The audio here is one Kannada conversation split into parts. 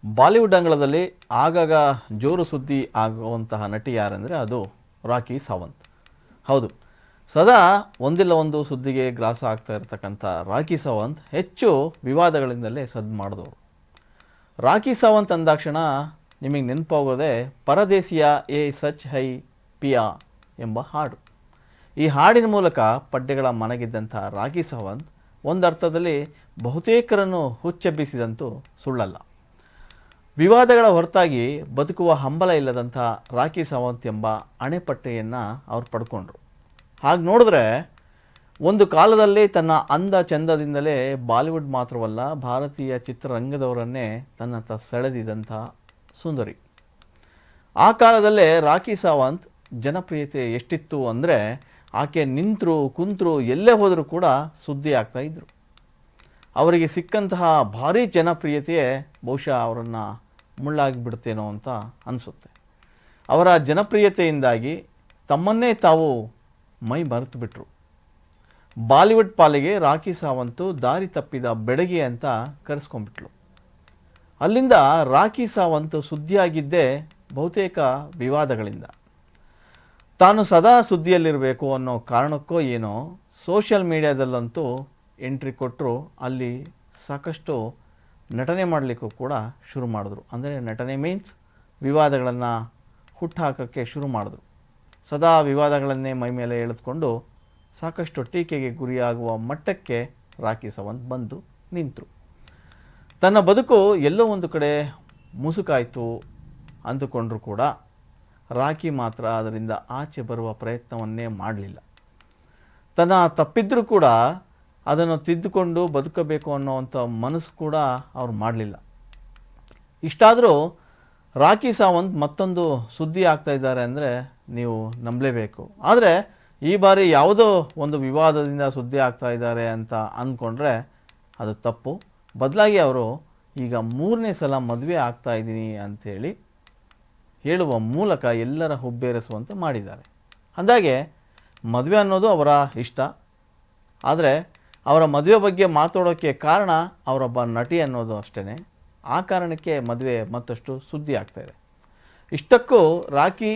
ಬಾಲಿವುಡ್ ಅಂಗಳದಲ್ಲಿ ಆಗಾಗ ಜೋರು ಸುದ್ದಿ ಆಗುವಂತಹ ನಟಿ ಯಾರೆಂದರೆ ಅದು ರಾಖಿ ಸಾವಂತ್. ಹೌದು, ಸದಾ ಒಂದಿಲ್ಲ ಒಂದು ಸುದ್ದಿಗೆ ಗ್ರಾಸ ಆಗ್ತಾ ಇರತಕ್ಕಂಥ ರಾಖಿ ಸಾವಂತ್ ಹೆಚ್ಚು ವಿವಾದಗಳಿಂದಲೇ ಸದ್ದು ಮಾಡಿದವರು. ರಾಖಿ ಸಾವಂತ್ ಅಂದಾಕ್ಷಣ ನಿಮಗೆ ನೆನಪಾಗೋದೇ ಪರದೇಸಿಯ ಎ ಸಚ್ ಹೈ ಪಿಯಾ ಎಂಬ ಹಾಡು. ಈ ಹಾಡಿನ ಮೂಲಕ ಪಡ್ಡೆಗಳ ಮನಗಿದ್ದಂಥ ರಾಖಿ ಸಾವಂತ್ ಒಂದರ್ಥದಲ್ಲಿ ಬಹುತೇಕರನ್ನು ಹುಚ್ಚೆಬ್ಬಿಸಿದಂತೂ ಸುಳ್ಳಲ್ಲ. ವಿವಾದಗಳ ಹೊರತಾಗಿ ಬದುಕುವ ಹಂಬಲ ಇಲ್ಲದಂಥ ರಾಖಿ ಸಾವಂತ್ ಎಂಬ ಅಣೆಪಟ್ಟೆಯನ್ನು ಅವ್ರು ಪಡ್ಕೊಂಡ್ರು. ಹಾಗೆ ನೋಡಿದ್ರೆ ಒಂದು ಕಾಲದಲ್ಲಿ ತನ್ನ ಅಂದ ಚಂದದಿಂದಲೇ ಬಾಲಿವುಡ್ ಮಾತ್ರವಲ್ಲ ಭಾರತೀಯ ಚಿತ್ರರಂಗದವರನ್ನೇ ತನ್ನತ್ತ ಸೆಳೆದಿದ್ದಂಥ ಸುಂದರಿ. ಆ ಕಾಲದಲ್ಲೇ ರಾಖಿ ಸಾವಂತ್ ಜನಪ್ರಿಯತೆ ಎಷ್ಟಿತ್ತು ಅಂದರೆ ಆಕೆ ನಿಂತರು ಕುಂತರು ಎಲ್ಲೇ ಹೋದರೂ ಕೂಡ ಸುದ್ದಿ ಆಗ್ತಾಯಿದ್ರು. ಅವರಿಗೆ ಸಿಕ್ಕಂತಹ ಭಾರೀ ಜನಪ್ರಿಯತೆಯೇ ಬಹುಶಃ ಅವರನ್ನು ಮುಳ್ಳಾಗಿಬಿಡ್ತೇನೋ ಅಂತ ಅನಿಸುತ್ತೆ. ಅವರ ಜನಪ್ರಿಯತೆಯಿಂದಾಗಿ ತಮ್ಮನ್ನೇ ತಾವು ಮೈ ಮರೆತು ಬಿಟ್ರು. ಬಾಲಿವುಡ್ ಪಾಲಿಗೆ ರಾಖಿ ಸಾವಂತು ದಾರಿ ತಪ್ಪಿದ ಬೆಡಗಿ ಅಂತ ಕರೆಸ್ಕೊಂಡ್ಬಿಟ್ಲು. ಅಲ್ಲಿಂದ ರಾಖಿ ಸಾವಂತ್ ಸುದ್ದಿಯಾಗಿದ್ದೇ ಬಹುತೇಕ ವಿವಾದಗಳಿಂದ. ತಾನು ಸದಾ ಸುದ್ದಿಯಲ್ಲಿರಬೇಕು ಅನ್ನೋ ಕಾರಣಕ್ಕೋ ಏನೋ ಸೋಷಿಯಲ್ ಮೀಡಿಯಾದಲ್ಲಂತೂ ಎಂಟ್ರಿ ಕೊಟ್ಟರು. ಅಲ್ಲಿ ಸಾಕಷ್ಟು ನಟನೆ ಮಾಡಲಿಕ್ಕೂ ಕೂಡ ಶುರು ಮಾಡಿದ್ರು. ಅಂದರೆ ನಟನೆ ಮೀನ್ಸ್ ವಿವಾದಗಳನ್ನು ಹುಟ್ಟುಹಾಕೋಕ್ಕೆ ಶುರು ಮಾಡಿದ್ರು. ಸದಾ ವಿವಾದಗಳನ್ನೇ ಮೈ ಮೇಲೆ ಎಳೆದುಕೊಂಡು ಸಾಕಷ್ಟು ಟೀಕೆಗೆ ಗುರಿಯಾಗುವ ಮಟ್ಟಕ್ಕೆ ರಾಖಿ ಸಾವಂತ್ ಬಂದು ನಿಂತರು. ತನ್ನ ಬದುಕು ಎಲ್ಲೋ ಒಂದು ಕಡೆ ಮುಸುಕಾಯಿತು ಅಂದುಕೊಂಡ್ರೂ ಕೂಡ ರಾಖಿ ಮಾತ್ರ ಅದರಿಂದ ಆಚೆ ಬರುವ ಪ್ರಯತ್ನವನ್ನೇ ಮಾಡಲಿಲ್ಲ. ತನ್ನ ತಪ್ಪಿದ್ರೂ ಕೂಡ ಅದನ್ನು ತಿದ್ದುಕೊಂಡು ಬದುಕಬೇಕು ಅನ್ನೋವಂಥ ಮನಸ್ಸು ಕೂಡ ಅವ್ರು ಮಾಡಲಿಲ್ಲ. ಇಷ್ಟಾದರೂ ರಾಖಿ ಸಾವಂತ್ ಮತ್ತೊಂದು ಸುದ್ದಿ ಆಗ್ತಾ ಇದ್ದಾರೆ ಅಂದರೆ ನೀವು ನಂಬಲೇಬೇಕು. ಆದರೆ ಈ ಬಾರಿ ಯಾವುದೋ ಒಂದು ವಿವಾದದಿಂದ ಸುದ್ದಿ ಆಗ್ತಾ ಇದ್ದಾರೆ ಅಂತ ಅಂದ್ಕೊಂಡ್ರೆ ಅದು ತಪ್ಪು. ಬದಲಾಗಿ ಅವರು ಈಗ 3ನೇ ಸಲ ಮದುವೆ ಆಗ್ತಾ ಇದ್ದೀನಿ ಅಂಥೇಳಿ ಹೇಳುವ ಮೂಲಕ ಎಲ್ಲರ ಹುಬ್ಬೇರಿಸುವಂತೆ ಮಾಡಿದ್ದಾರೆ. ಅಂದಾಗೆ ಮದುವೆ ಅನ್ನೋದು ಅವರ ಇಷ್ಟ. ಆದರೆ ಅವರ ಮದುವೆ ಬಗ್ಗೆ ಮಾತಾಡೋಕ್ಕೆ ಕಾರಣ ಅವರೊಬ್ಬ ನಟಿ ಅನ್ನೋದು ಅಷ್ಟೇ. ಆ ಕಾರಣಕ್ಕೆ ಮದುವೆ ಮತ್ತಷ್ಟು ಸುದ್ದಿ ಆಗ್ತಾಯಿದೆ. ಇಷ್ಟಕ್ಕೂ ರಾಖಿ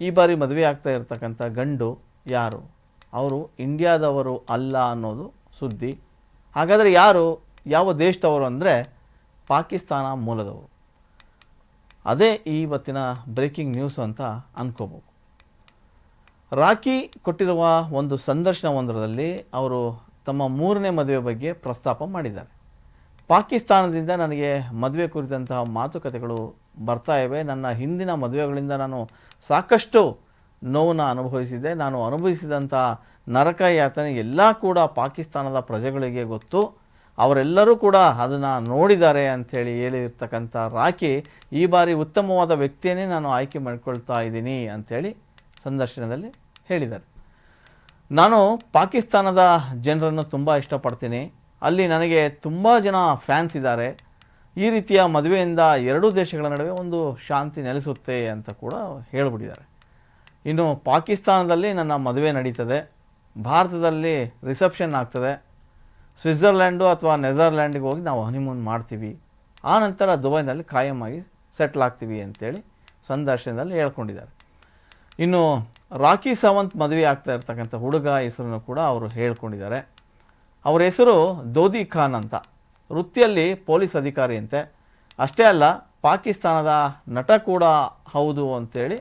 ಈ ಬಾರಿ ಮದುವೆ ಆಗ್ತಾ ಇರತಕ್ಕಂಥ ಗಂಡು ಯಾರು? ಅವರು ಇಂಡಿಯಾದವರು ಅಲ್ಲ ಅನ್ನೋದು ಸುದ್ದಿ. ಹಾಗಾದರೆ ಯಾರು? ಯಾವ ದೇಶದವರು ಅಂದರೆ ಪಾಕಿಸ್ತಾನ ಮೂಲದವರು. ಅದೇ ಇವತ್ತಿನ ಬ್ರೇಕಿಂಗ್ ನ್ಯೂಸ್ ಅಂತ ಅನ್ಕೋಬೋದು. ರಾಖಿ ಕೊಟ್ಟಿರುವ ಒಂದು ಸಂದರ್ಶನವೊಂದರಲ್ಲಿ ಅವರು ತಮ್ಮ 3ನೇ ಮದುವೆ ಬಗ್ಗೆ ಪ್ರಸ್ತಾಪ ಮಾಡಿದ್ದಾರೆ. ಪಾಕಿಸ್ತಾನದಿಂದ ನನಗೆ ಮದುವೆ ಕುರಿತಂತಹ ಮಾತುಕತೆಗಳು ಬರ್ತಾ ಇವೆ. ನನ್ನ ಹಿಂದಿನ ಮದುವೆಗಳಿಂದ ನಾನು ಸಾಕಷ್ಟು ನೋವನ್ನು ಅನುಭವಿಸಿದೆ. ನಾನು ಅನುಭವಿಸಿದಂಥ ನರಕ ಯಾತನೆ ಎಲ್ಲ ಕೂಡ ಪಾಕಿಸ್ತಾನದ ಪ್ರಜೆಗಳಿಗೆ ಗೊತ್ತು. ಅವರೆಲ್ಲರೂ ಕೂಡ ಅದನ್ನು ನೋಡಿದ್ದಾರೆ ಅಂಥೇಳಿ ಹೇಳಿರ್ತಕ್ಕಂಥ ರಾಖಿ ಈ ಬಾರಿ ಉತ್ತಮವಾದ ವ್ಯಕ್ತಿಯನ್ನೇ ನಾನು ಆಯ್ಕೆ ಮಾಡಿಕೊಳ್ತಾ ಇದ್ದೀನಿ ಅಂಥೇಳಿ ಸಂದರ್ಶನದಲ್ಲಿ ಹೇಳಿದ್ದಾರೆ. ನಾನು ಪಾಕಿಸ್ತಾನದ ಜನರನ್ನು ತುಂಬ ಇಷ್ಟಪಡ್ತೀನಿ. ಅಲ್ಲಿ ನನಗೆ ತುಂಬ ಜನ ಫ್ಯಾನ್ಸ್ ಇದ್ದಾರೆ. ಈ ರೀತಿಯ ಮದುವೆಯಿಂದ ಎರಡೂ ದೇಶಗಳ ನಡುವೆ ಒಂದು ಶಾಂತಿ ನೆಲೆಸುತ್ತೆ ಅಂತ ಕೂಡ ಹೇಳಿಬಿಟ್ಟಿದ್ದಾರೆ. ಇನ್ನು ಪಾಕಿಸ್ತಾನದಲ್ಲಿ ನನ್ನ ಮದುವೆ ನಡೀತದೆ, ಭಾರತದಲ್ಲಿ ರಿಸೆಪ್ಷನ್ ಆಗ್ತದೆ, ಸ್ವಿಟ್ಜರ್ಲ್ಯಾಂಡು ಅಥವಾ ನೆದರ್ಲ್ಯಾಂಡಿಗೆ ಹೋಗಿ ನಾವು ಹನಿಮೂನ್ ಮಾಡ್ತೀವಿ, ಆ ನಂತರ ದುಬೈನಲ್ಲಿ ಕಾಯಮಾಗಿ ಸೆಟ್ಲ್ ಆಗ್ತೀವಿ ಅಂತೇಳಿ ಸಂದರ್ಶನದಲ್ಲಿ ಹೇಳ್ಕೊಂಡಿದ್ದಾರೆ. ಇನ್ನು ರಾಖಿ ಸಾವಂತ್ ಮದುವೆ ಆಗ್ತಾ ಇರ್ತಕ್ಕಂಥ ಹುಡುಗ ಹೆಸರನ್ನು ಕೂಡ ಅವರು ಹೇಳ್ಕೊಂಡಿದ್ದಾರೆ. ಅವರ ಹೆಸರು ದೋದಿ ಖಾನ್ ಅಂತ. ವೃತ್ತಿಯಲ್ಲಿ ಪೊಲೀಸ್ ಅಧಿಕಾರಿ ಅಂತೆ. ಅಷ್ಟೇ ಅಲ್ಲ, ಪಾಕಿಸ್ತಾನದ ನಟ ಕೂಡ ಹೌದು ಅಂತೇಳಿ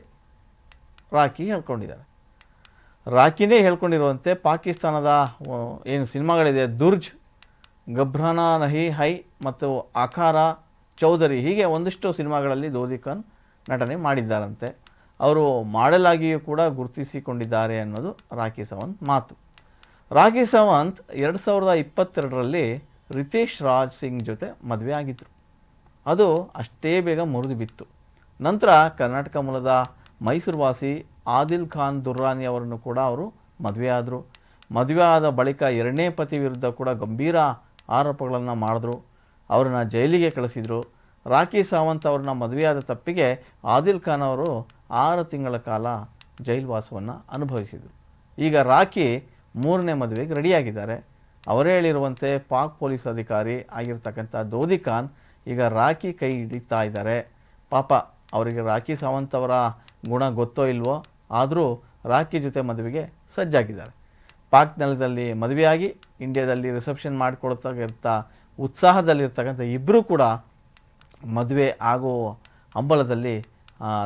ರಾಖಿ ಹೇಳ್ಕೊಂಡಿದ್ದಾರೆ. ರಾಖಿನೇ ಹೇಳ್ಕೊಂಡಿರುವಂತೆ ಪಾಕಿಸ್ತಾನದ ಏನು ಸಿನಿಮಾಗಳಿದೆ, ದುರ್ಜ್, ಗಬ್ರಾನಾ ನಹಿ ಹೈ ಮತ್ತು ಆಕಾರ ಚೌಧರಿ, ಹೀಗೆ ಒಂದಿಷ್ಟು ಸಿನಿಮಾಗಳಲ್ಲಿ ದೋದಿ ಖಾನ್ ನಟನೆ ಮಾಡಿದ್ದಾರಂತೆ. ಅವರು ಮಾಡೆಲ್ ಆಗಿಯೂ ಕೂಡ ಗುರುತಿಸಿಕೊಂಡಿದ್ದಾರೆ ಅನ್ನೋದು ರಾಖಿ ಸಾವಂತ್ ಮಾತು. ರಾಖಿ ಸಾವಂತ್ 2022ರಲ್ಲಿ ರಿತೇಶ್ ರಾಜ್ ಸಿಂಗ್ ಜೊತೆ ಮದುವೆ ಆಗಿದ್ದರು. ಅದು ಅಷ್ಟೇ ಬೇಗ ಮುರಿದು ಬಿತ್ತು. ನಂತರ ಕರ್ನಾಟಕ ಮೂಲದ ಮೈಸೂರು ವಾಸಿ ಆದಿಲ್ ಖಾನ್ ದುರ್ರಾನಿ ಅವರನ್ನು ಕೂಡ ಅವರು ಮದುವೆ ಆದರು. ಮದುವೆ ಆದ ಬಳಿಕ 2ನೇ ಪತಿ ವಿರುದ್ಧ ಕೂಡ ಗಂಭೀರ ಆರೋಪಗಳನ್ನು ಮಾಡಿದ್ರು. ಅವರನ್ನು ಜೈಲಿಗೆ ಕಳಿಸಿದರು. ರಾಖಿ ಸಾವಂತ್ ಅವ್ರನ್ನ ಮದುವೆಯಾದ ತಪ್ಪಿಗೆ ಆದಿಲ್ ಖಾನ್ ಅವರು 6 ತಿಂಗಳ ಕಾಲ ಜೈಲುವಾಸವನ್ನು ಅನುಭವಿಸಿದರು. ಈಗ ರಾಖಿ 3ನೇ ಮದುವೆಗೆ ರೆಡಿಯಾಗಿದ್ದಾರೆ. ಅವರೇ ಹೇಳಿರುವಂತೆ ಪಾಕ್ ಪೊಲೀಸ್ ಅಧಿಕಾರಿ ಆಗಿರ್ತಕ್ಕಂಥ ದೋದಿ ಖಾನ್ ಈಗ ರಾಖಿ ಕೈ ಹಿಡಿತಾ ಇದ್ದಾರೆ. ಪಾಪ ಅವರಿಗೆ ರಾಖಿ ಸಾವಂತ್ ಅವರ ಗುಣ ಗೊತ್ತೋ ಇಲ್ವೋ, ಆದರೂ ರಾಖಿ ಜೊತೆ ಮದುವೆಗೆ ಸಜ್ಜಾಗಿದ್ದಾರೆ. ಪಾಕ್ ನೆಲದಲ್ಲಿ ಮದುವೆಯಾಗಿ ಇಂಡಿಯಾದಲ್ಲಿ ರಿಸೆಪ್ಷನ್ ಮಾಡಿಕೊಳ್ತಾ ಉತ್ಸಾಹದಲ್ಲಿರ್ತಕ್ಕಂಥ ಇಬ್ಬರೂ ಕೂಡ ಮದುವೆ ಆಗೋ ಹಂಬಲದಲ್ಲಿ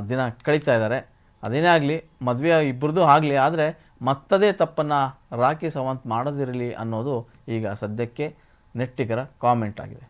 ದಿನ ಕಳೀತಾ ಇದ್ದಾರೆ. ಅದೇನೇ ಆಗಲಿ, ಮದುವೆ ಇಬ್ಬರದು ಆಗಲಿ, ಆದರೆ ಮತ್ತದೇ ತಪ್ಪನ್ನು ರಾಖಿ ಸಾವಂತ್ ಮಾಡದಿರಲಿ ಅನ್ನೋದು ಈಗ ಸದ್ಯಕ್ಕೆ ನೆಟ್ಟಿಗರ ಕಾಮೆಂಟ್ ಆಗಿದೆ.